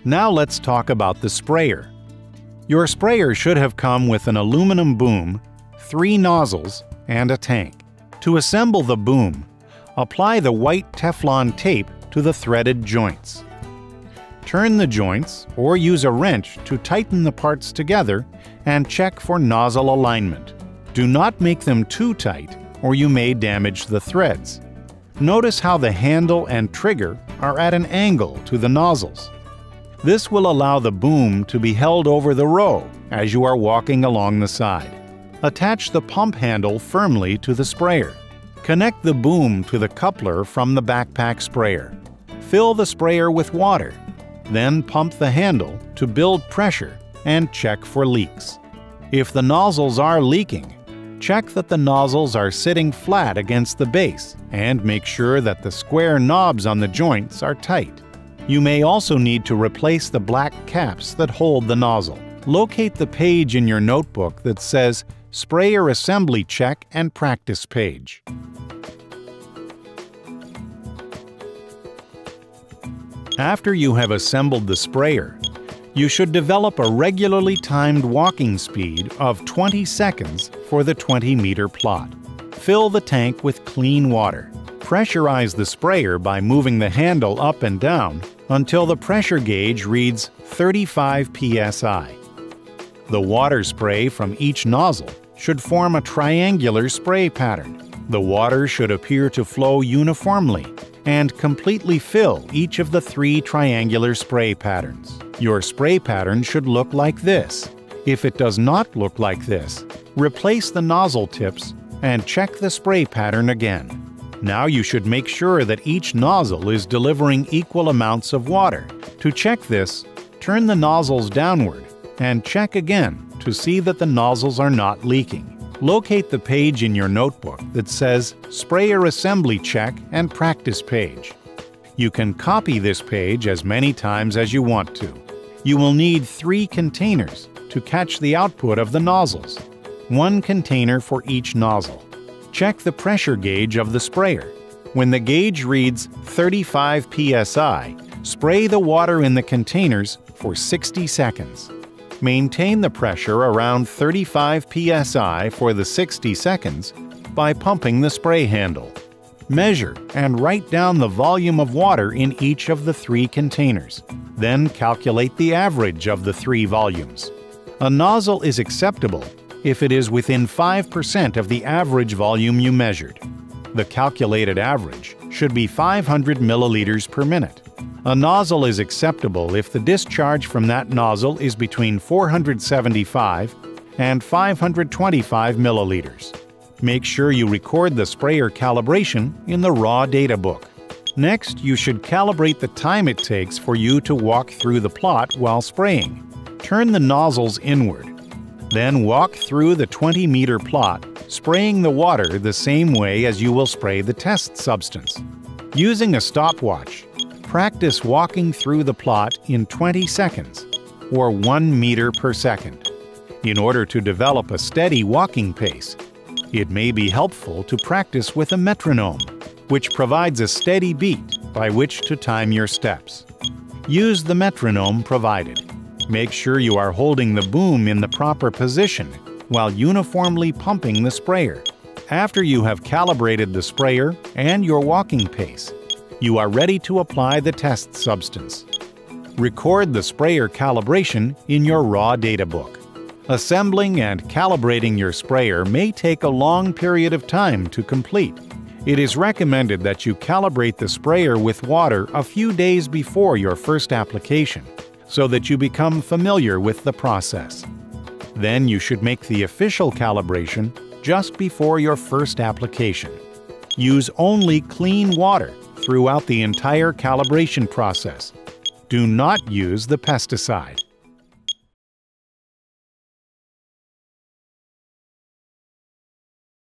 Now let's talk about the sprayer. Your sprayer should have come with an aluminum boom, 3 nozzles, and a tank. To assemble the boom, apply the white Teflon tape to the threaded joints. Turn the joints or use a wrench to tighten the parts together and check for nozzle alignment. Do not make them too tight or you may damage the threads. Notice how the handle and trigger are at an angle to the nozzles. This will allow the boom to be held over the row as you are walking along the side. Attach the pump handle firmly to the sprayer. Connect the boom to the coupler from the backpack sprayer. Fill the sprayer with water. Then pump the handle to build pressure and check for leaks. If the nozzles are leaking, check that the nozzles are sitting flat against the base and make sure that the square knobs on the joints are tight. You may also need to replace the black caps that hold the nozzle. Locate the page in your notebook that says Sprayer Assembly Check and Practice Page. After you have assembled the sprayer, you should develop a regularly timed walking speed of 20 seconds for the 20-meter plot. Fill the tank with clean water. Pressurize the sprayer by moving the handle up and down until the pressure gauge reads 35 psi. The water spray from each nozzle should form a triangular spray pattern. The water should appear to flow uniformly and completely fill each of the 3 triangular spray patterns. Your spray pattern should look like this. If it does not look like this, replace the nozzle tips and check the spray pattern again. Now you should make sure that each nozzle is delivering equal amounts of water. To check this, turn the nozzles downward and check again to see that the nozzles are not leaking. Locate the page in your notebook that says Sprayer Assembly Check and Practice Page. You can copy this page as many times as you want to. You will need 3 containers to catch the output of the nozzles, 1 container for each nozzle. Check the pressure gauge of the sprayer. When the gauge reads 35 psi, spray the water in the containers for 60 seconds. Maintain the pressure around 35 psi for the 60 seconds by pumping the spray handle. Measure and write down the volume of water in each of the 3 containers. Then calculate the average of the 3 volumes. A nozzle is acceptable if it is within 5% of the average volume you measured. The calculated average should be 500 milliliters per minute. A nozzle is acceptable if the discharge from that nozzle is between 475 and 525 milliliters. Make sure you record the sprayer calibration in the raw data book. Next, you should calibrate the time it takes for you to walk through the plot while spraying. Turn the nozzles inward. Then walk through the 20-meter plot, spraying the water the same way as you will spray the test substance. Using a stopwatch, practice walking through the plot in 20 seconds, or 1 meter per second. In order to develop a steady walking pace, it may be helpful to practice with a metronome, which provides a steady beat by which to time your steps. Use the metronome provided. Make sure you are holding the boom in the proper position while uniformly pumping the sprayer. After you have calibrated the sprayer and your walking pace, you are ready to apply the test substance. Record the sprayer calibration in your raw data book. Assembling and calibrating your sprayer may take a long period of time to complete. It is recommended that you calibrate the sprayer with water a few days before your first application, so that you become familiar with the process. Then you should make the official calibration just before your first application. Use only clean water throughout the entire calibration process. Do not use the pesticide.